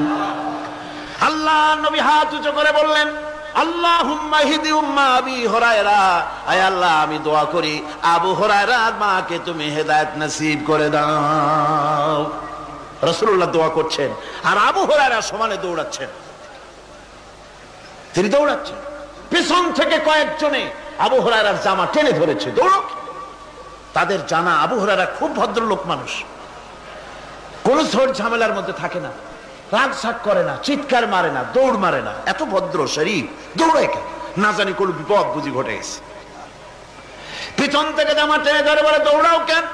আল্লাহ নবী হাত উঁচু করে বললেন, আল্লাহুম্মা হিদি উম্মা আবি হুরায়রা, আয় আল্লাহ, আমি দোয়া করি আবু হুরায়রার মাকে তুমি হেদায়েত নসিব করে দাও। রাসূলুল্লাহ দোয়া করছেন আর আবু হুরায়রা সমানে দৌড়াচ্ছেন। তিনি দৌড়াচ্ছেন, পিছন থেকে কয়েকজনে আবু হুরায়রার জামা টেনে ধরেছে, দৌড়ক। তাদের জানা আবু হুরায়রা খুব ভদ্রলোক মানুষ, কোন ঝড় ঝামেলার মধ্যে থাকে না, রাগ শাক করে না, চিৎকার মারে না, দৌড় মারে না, এত ভদ্র শরীর, দৌড়ায় কেন? না জানি কোন বিপদ বুঝি ঘটে গেছে। পিছন থেকে জামা টেনে ধরে বলে, দৌড়াও কেন?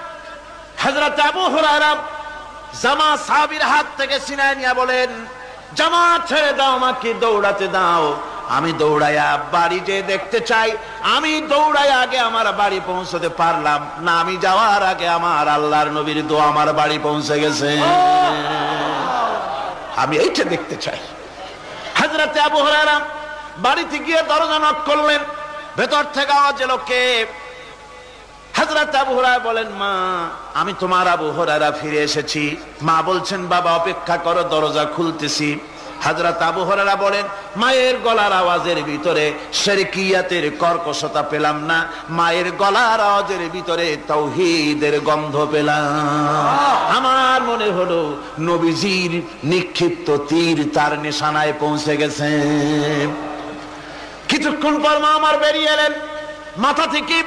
হযরত আবু হুরায়রা জামা সাহাবীর হাত থেকে ছিনায় নিয়ে বলেন, জামা ছেড়ে দাও, আমাকে দৌড়াতে দাও। আমি দৌড়াইয়া বাড়ি যে দেখতে চাই, আমি দৌড়াইয়া আগে আমার বাড়ি পৌঁছতে পারলাম না, আমি যাওয়ার আগে আমার আল্লাহর নবীর দোয়া আমার বাড়ি পৌঁছে গেছে, আমি এইটা দেখতে চাই। হযরত আবু হুরায়রা বাড়িতে গিয়ে দরজা নক করলেন, ভেতর থেকে আওয়াজ এলো, কে? হযরত আবু হুরায়রা বলেন, মা, আমি তোমার আবু হুরায়রা ফিরে এসেছি। মা বলছেন, বাবা অপেক্ষা করো, দরজা খুলতেছি। হযরত আবু হুরায়রা বলেন, মায়ের গলার আওয়াজের ভিতরে শিরকিয়াতের কর্কশতা পেলাম না, মায়ের গলার আওয়াজের ভিতরে তাওহীদের গন্ধ পেলাম। আমার মনে হলো নবীজির নিক্ষিপ্ত তীর তার নিশানায় পৌঁছে গেছে। কিছুক্ষণ পর মা আমার বেরিয়ে এলেন, মাথা থেকে,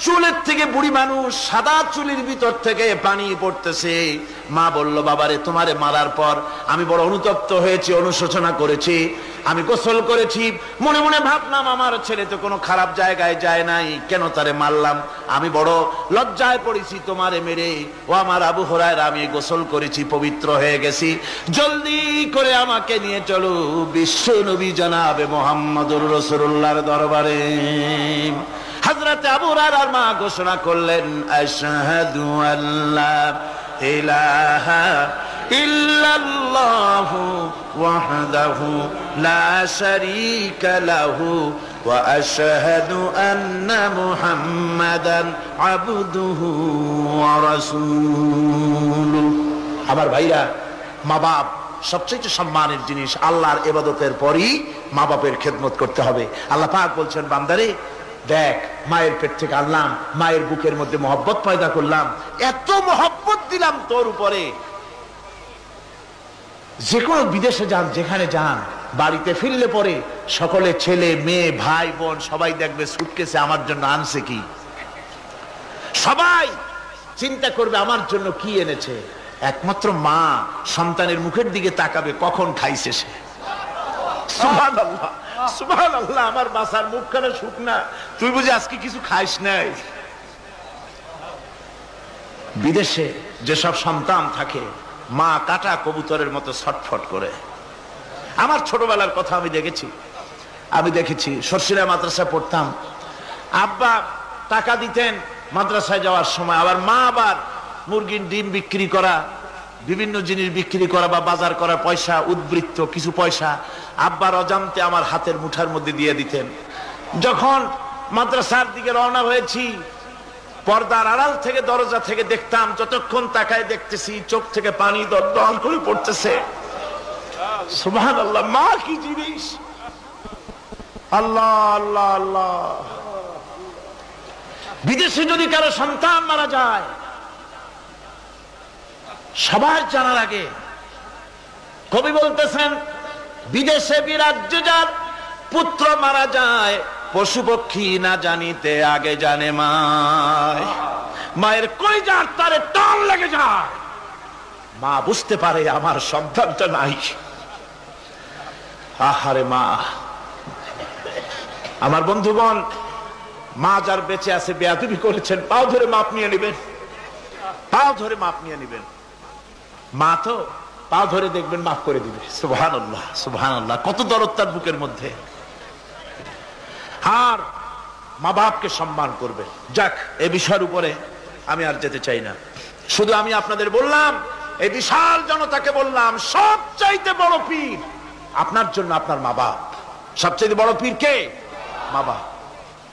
চুলের থেকে, বুড়ি মানুষ, সাদা চুলের ভিতর থেকে পানি পড়তেছে। মা বলল, বাবারে, তোমারে মারার পর আমি বড় অনুতপ্ত হয়েছি, অনুশোচনা করেছি, আমি গোসল করেছি, মনে মনে ভাবলাম আমার ছেলে তো কোনো খারাপ জায়গায় যায় নাই, কেন তারে মারলাম? আমি বড় লজ্জায় পড়েছি তোমারে মেরে। ও আমার আবু হুরায়রা, আমি গোসল করেছি, পবিত্র হয়ে গেছি, জলদি করে আমাকে নিয়ে চলো বিশ্ব নবী জনাবে মুহাম্মদুর রাসূলুল্লাহর দরবারে। হযরত আবু হুরায়রার মা ঘোষণা করলেন, আশহাদু আল্লা ইলাহা ইল্লাল্লাহু ওয়াহদাহু লা শারীকা লাহু ওয়া আশহাদু আন্না মুহাম্মাদান আবদুহু ওয়া রাসূলুহু। আমার ভাইরা, মা বাপ সবচেয়ে সম্মানের জিনিস। আল্লাহর ইবাদতের পরই মা বাপের খেদমত করতে হবে। আল্লাহ পাক বলছেন, বান্দারে দেখ, মায়ের পেট থেকে আনলাম, মায়ের বুকের মধ্যে মহব্বত পয়দা করলাম, এত মহব্বত দিলাম তোর উপরে, যে কোনো বিদেশে যান, যেখানে যান, বাড়িতে ফিরলে পরে সকলে, ছেলে মেয়ে ভাই বোন সবাই দেখবে সুটকেসে আমার জন্য আনছে কি, সবাই চিন্তা করবে আমার জন্য কি এনেছে। একমাত্র মা সন্তানের মুখের দিকে তাকাবে, কখন খাইছে সে। সুবহানাল্লাহ, সুবহানাল্লাহ, আমার বাসার মুখখানা শুকনা, তুই বুঝি আজকে কিছু খাইস নাই। বিদেশে যেসব সন্তান থাকে, মা কাটা কবুতরের মতো ছটফট করে। আমার ছোটবেলার কথা আমি দেখেছি সরসিরা মাদ্রাসায় পড়তাম, আব্বা টাকা দিতেন মাদ্রাসায় যাওয়ার সময়, আবার মা আবার মুরগির ডিম বিক্রি করা, বিভিন্ন জিনিস বিক্রি করা বা বাজার করার পয়সা, উদ্বৃত্ত কিছু পয়সা আব্বার অজান্তে আমার হাতের মুঠার মধ্যে দিয়ে দিতেন। যখন মাদ্রাসার দিকে রওনা হয়েছি, পর্দার আড়াল থেকে, দরজা থেকে দেখতাম, যতক্ষণ তাকায় দেখতেছি চোখ থেকে পানি দরদর করে পড়তেছে। সুবহানাল্লাহ, মা কি জিনিস! আল্লাহ আল্লাহ আল্লাহ। বিদেশে যদি কারো সন্তান মারা যায়, সবার জানার আগে কবি বলতেছেন, বিদেশে বিরাজ্য যার পুত্র মারা যায়, পশু পক্ষী না জানিতে আগে জানে মায়। মায়ের কলিজার তারে টান লেগে যায়, মা বুঝতে পারে আমার সন্তানটা নাই। আহারে মা! আমার বন্ধুগণ, মা যার বেঁচে আছে বেয়াদবি করেছেন, পাও ধরে মাপ নিয়ে নেবেন, পাও ধরে মাপ নিয়ে নেবেন। মা তো পাও ধরে দেখবেন মাফ করে দিবে। সুবহানাল্লাহ, সুবহানাল্লাহ, কত দরদ তার বুকের মধ্যে। আর মা বাপকে সম্মান করবে। যাক, এই বিষয়ের উপরে আমি আর যেতে চাই না, শুধু আমি আপনাদের বললাম, এই বিশাল জনতাকে বললাম, সবচাইতে বড় পীর আপনার জন্য আপনার মা বাপ। সবচাইতে বড় পীর কে? মা বাপ।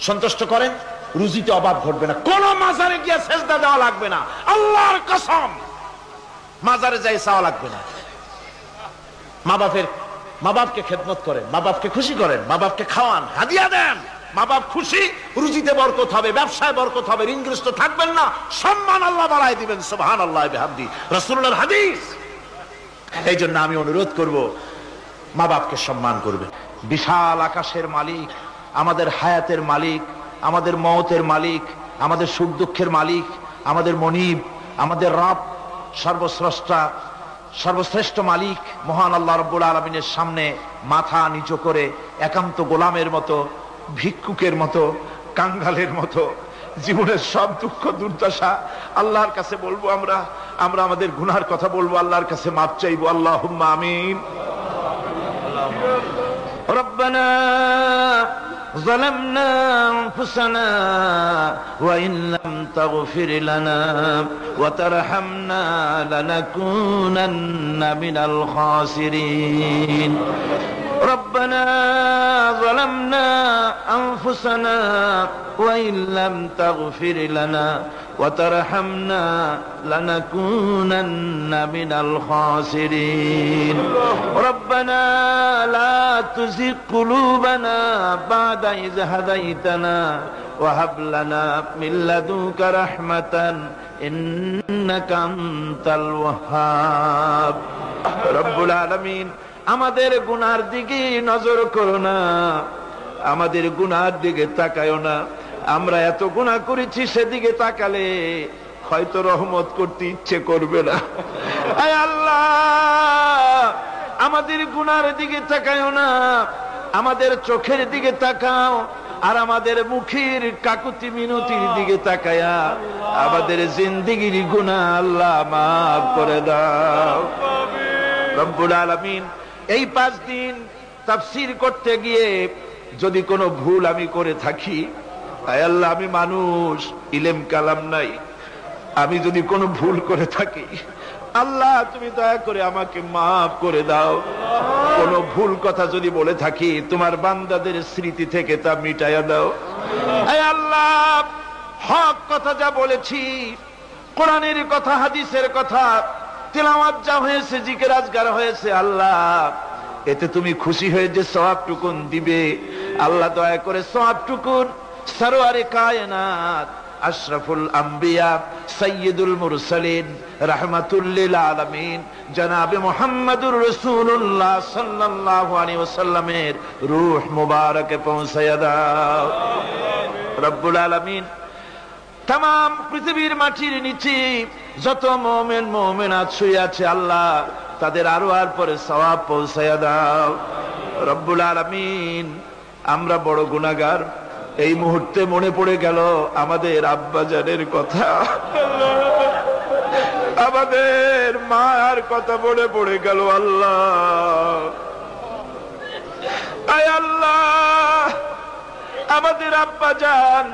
সন্তুষ্ট করেন, রুজিতে অভাব ঘটবে না, কোন মাজারে গিয়ে সেজদা দেওয়া লাগবে না, আল্লাহর কসম, মাজারে যাই চাওয়া লাগবে না। মা বাপকে খেদমত করেন, মা বাপকে খুশি করেন, মা বাপকে খাওয়ান, হাদিয়া দেন, মা বাপ খুশি, রুজিতে বরকত হবে, ব্যবসায় বরকত হবে, ঋণগ্রস্ত থাকবেন না, সম্মান আল্লাহ বাড়ায় দিবেন। সুবহানাল্লাহ বিহামদি, রাসূলুল্লাহর হাদিস। এই জন্য আমি অনুরোধ করব, মা বাপকে সম্মান করবে। বিশাল আকাশের মালিক, আমাদের হায়াতের মালিক, আমাদের মওতের মালিক, আমাদের সুখ দুঃখের মালিক, আমাদের মনিব, আমাদের রব, সর্বস্রষ্টা, সর্বশ্রেষ্ঠ মালিক মহান আল্লাহ রাব্বুল আলামিনের সামনে মাথা নিচু করে একান্ত গোলামের মতো, ভিক্ষুকের মতো, কাঙ্গালের মতো জীবনের সব দুঃখ দুর্দশা আল্লাহর কাছে বলবো। আমরা আমাদের গুনার কথা বলবো, আল্লাহর কাছে মাপ চাইবো। আল্লাহুম্মা আমিন। রব্বানা ظلمنا أنفسنا وإن لم تغفر لنا وترحمنا لنكونن من الخاسرين ربنا ظلمنا أنفسنا وإن لم تغفر لنا وترحمنا لنكونن من الخاسرين ربنا لا تزغ قلوبنا بعد إذ هديتنا وهب لنا من لدنك رحمة إنك أنت الوهاب رب العالمين আমাদের গুনার দিকে নজর করো না, আমাদের গুনার দিকে তাকায়ো না। আমরা এত গুনাহ করেছি, সেদিকে তাকালে হয়তো রহমত করতে ইচ্ছে করবে না। আয় আল্লাহ, আমাদের গুনার দিকে তাকায়ো না, আমাদের চোখের দিকে তাকাও, আর আমাদের মুখের কাকুতি মিনতির দিকে তাকায়া আমাদের জিন্দেগির গুনাহ আল্লাহ মাফ করে দাও। রব্বুল আলামিন, এই 5 দিন তাফসীর করতে গিয়ে যদি কোনো ভুল আমি করে থাকি, আয় আল্লাহ, আমি মানুষ, ইলম কালাম নাই, আমি যদি কোনো ভুল করে থাকি, আল্লাহ তুমি দয়া করে আমাকে মাফ করে দাও। কোনো ভুল কথা যদি বলে থাকি, তোমার বান্দাদের স্মৃতি থেকে তা মিটাইয়া দাও। আয় আল্লাহ, হক কথা যা বলেছি, কোরআনের কথা, হাদিসের কথা, তেলাওয়াত যা হয়েছে, জিকির আজকার হয়েছে, আল্লাহ এতে তুমি খুশি হয়ে যে সওয়াবটুকুন দিবে, আল্লাহ দয়া করে সওয়াবটুকুন সরওয়ারে কায়নাত আশরাফুল আম্বিয়া সাইয়্যিদুল মুরসালিন রাহমাতুল লিল আলামিন জনাবে মুহাম্মদুর রাসূলুল্লাহ সাল্লাল্লাহু আলাইহি ওয়াসাল্লামের রূহ মুবারকে পৌঁছায়া দাও। রব্বুল আলামিন তাম পৃথিবীর মাটির নিচে যত মুমিন মুমিনাত শুয়ে আছে আল্লাহ তাদের আরো আর পরে সওয়াব পৌঁছায়া দাও। রব্বুল আলামিন আমরা বড় গুনাহগার, এই মুহূর্তে মনে পড়ে গেল আমাদের আব্বাজানের কথা, আমাদের মার কথা মনে পড়ে গেল। আল্লাহ আয় আল্লাহ, আমাদের আব্বাজান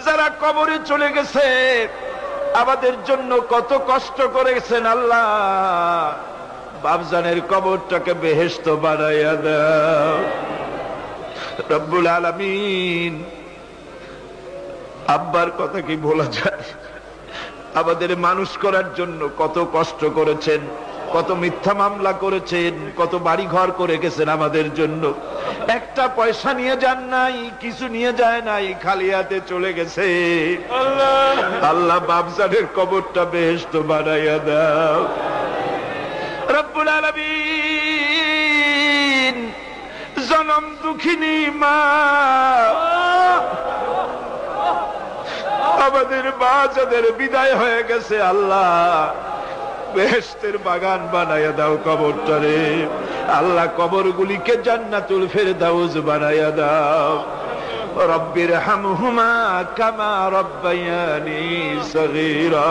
যারা কবরে চলে গেছে আমাদের জন্য কত কষ্ট করেছেন আল্লাহ, বাপজানের কবরটাকে বেহেশত বানাইয়া দাও। রব্বুল আলামিন আব্বার কথা কি বলা যায়, আমাদের মানুষ করার জন্য কত কষ্ট করেছেন, কত মিথ্যা মামলা করেছেন, কত বাড়ি ঘর করে গেছেন আমাদের জন্য, একটা পয়সা নিয়ে যান নাই, কিছু নিয়ে যায় নাই, খালি হাতে চলে গেছে। আল্লাহ বাপজানের কবরটা বেহেশত বানাইয়া দাও। রব্বুল আলামিন জনম দুঃখিনী মা, আমাদের মা যাদের বিদায় হয়ে গেছে আল্লাহ বেহেশতের বাগান বানাইয়া দাও কবরটারে। আল্লাহ কবরগুলিকে জান্নাতুল ফেরদাউস বানাইয়া দাও। রব্বির হামহুমা কামা রব্বায়ানি সগীরা,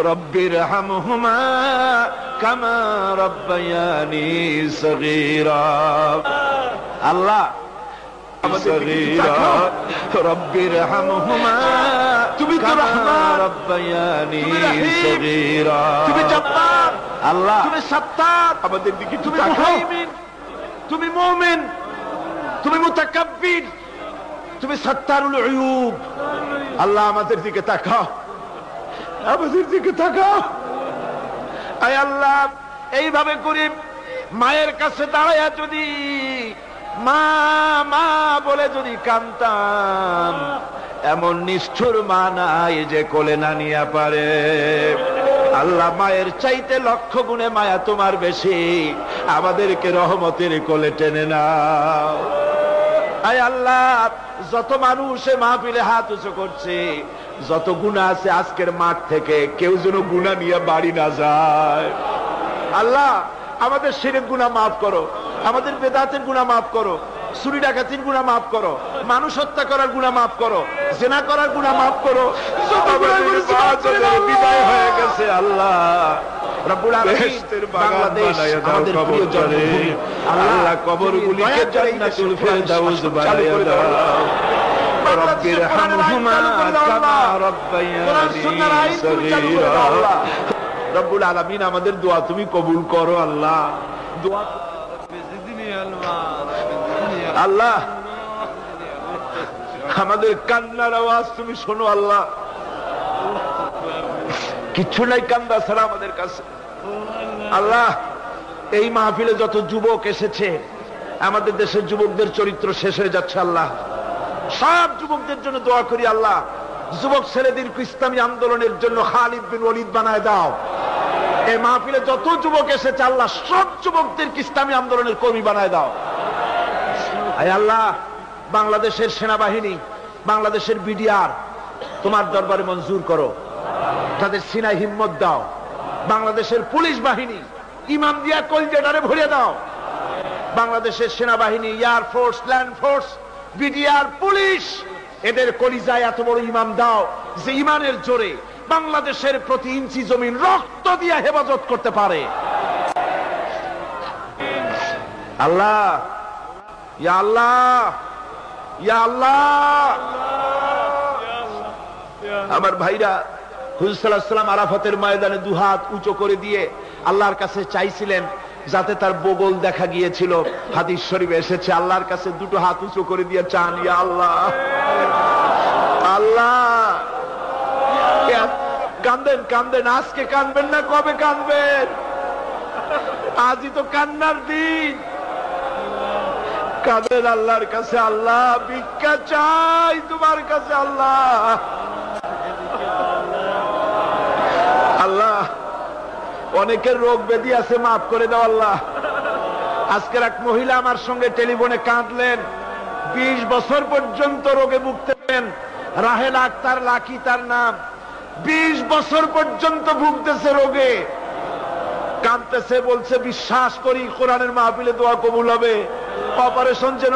রব্বির হামহুমা কামা রব্বায়ানি সগীরা। আল্লাহ রব্বির হামহুমা, তুমি তো রহমান, রব্বায়ানি সগীরা, তুমি জব্বার আল্লাহ, তুমি সত্তার, আমাদের দিকে তুমি মুহাইমিন, তুমি মুমিন, তুমি মুতাকাব্বির, তুমি সত্তারুল উয়ুব। আল্লাহ আমাদের দিকে তাকাও, আমাদের দিকে তাকাও। আয় আল্লাহ এইভাবে করে মায়ের কাছে দাঁড়ায়া যদি মা মা বলে যদি কাঁদতাম, এমন নিষ্ঠুর মা নাই যে কোলে না নিয়ে পারে। আল্লাহ মায়ের চাইতে লক্ষ গুণে মায়া তোমার বেশি, আমাদেরকে রহমতের কোলে টেনে নাও। আয় আল্লাহ যত মানুষ মাহফিলে হাত উঁচু করছে, যত গুনাহ আছে আজকের মাঠ থেকে কেউ যেন গুনাহ নিয়ে বাড়ি না যায়। আল্লাহ আমাদের শিরক গুনাহ মাফ করো, আমাদের বেদাতের গুনাহ মাফ করো, চুরি ডাকাতির গুনাহ মাফ করো, মানুষ হত্যা করার গুনাহ মাফ করো, জিনা করার গুনাহ মাফ করো। বিদায় হয়ে গেছে আল্লাহ রব্বুল আলামিন বাংলাদেশ আমাদের প্রিয় জন্মভূমি, আল্লাহ কবরগুলিকে জান্নাতুল ফেরদাউস বানাইয়া দাও। রব্বির হামহুমা কামা রব্বায়ানি সগীরা। রব্বুল আলামিন আমাদের দোয়া তুমি কবুল করো আল্লাহ। দোয়া আল্লাহ আমাদের কান্নার আওয়াজ তুমি শোনো আল্লাহ, কিচ্ছু নাই কান্দা ছাড়া আমাদের কাছে। আল্লাহ এই মাহফিলে যত যুবক এসেছে, আমাদের দেশের যুবকদের চরিত্র শেষ হয়ে যাচ্ছে আল্লাহ, সব যুবকদের জন্য দোয়া করি আল্লাহ, যুবক ছেলেদেরকে ইসলামী আন্দোলনের জন্য খালিদ বিন ওয়ালিদ বানায় দাও। এই মাহফিলে যত যুবক এসেছে আল্লাহ সব যুবকদেরকে ইসলামী আন্দোলনের কর্মী বানায় দাও। আয় আল্লাহ বাংলাদেশের সেনাবাহিনী, বাংলাদেশের বিডিআর তোমার দরবারে মঞ্জুর করো, তাদের সিনায় হিম্মত দাও। বাংলাদেশের পুলিশ বাহিনী ইমাম দিয়া কলজেটারে ভরে দাও। বাংলাদেশের সেনাবাহিনী, air force, land force, BDR, police, এদের কলিজায় এত বড় ইমাম দাও যে ইমানের জোরে বাংলাদেশের প্রতি ইঞ্চি জমিন রক্ত দিয়া হেফাজত করতে পারে। আল্লাহ ইয়া আল্লাহ ইয়া আল্লাহ। আমার ভাইরা হুজুর সাল্লাল্লাহু আলাইহি ওয়াসাল্লাম আরাফাতের ময়দানে দুহাত উঁচু করে দিয়ে আল্লাহর কাছে চাইছিলেন, যাতে তার বগল দেখা গিয়েছিল, হাদিস শরীফে এসেছে। আল্লাহর কাছে দুটো হাত উঁচু করে দিয়ে চান, ইয়া আল্লাহ, আল্লাহ কান্দেন কান্দেন, আজকে কানবেন না কবে কানবেন? আজই তো কান্নার দিন। কাঁদেন আল্লাহর কাছে, আল্লাহ ভিক্ষা চাই তোমার কাছে। আল্লাহ আল্লাহ অনেকের রোগ ব্যাধি আছে, মাফ করে দাও আল্লাহ। আজকের এক মহিলা আমার সঙ্গে টেলিফোনে কাঁদলেন, 20 বছর পর্যন্ত রোগে ভুগতেন। রাহেল আক্তার লাকি তার নাম। 20 বছর পর্যন্ত ভুগতেছে রোগে, কাঁদতেছে, বলছে বিশ্বাস করি কোরআনের মাহফিলে দোয়া কবুল হবে, অপারেশন যেন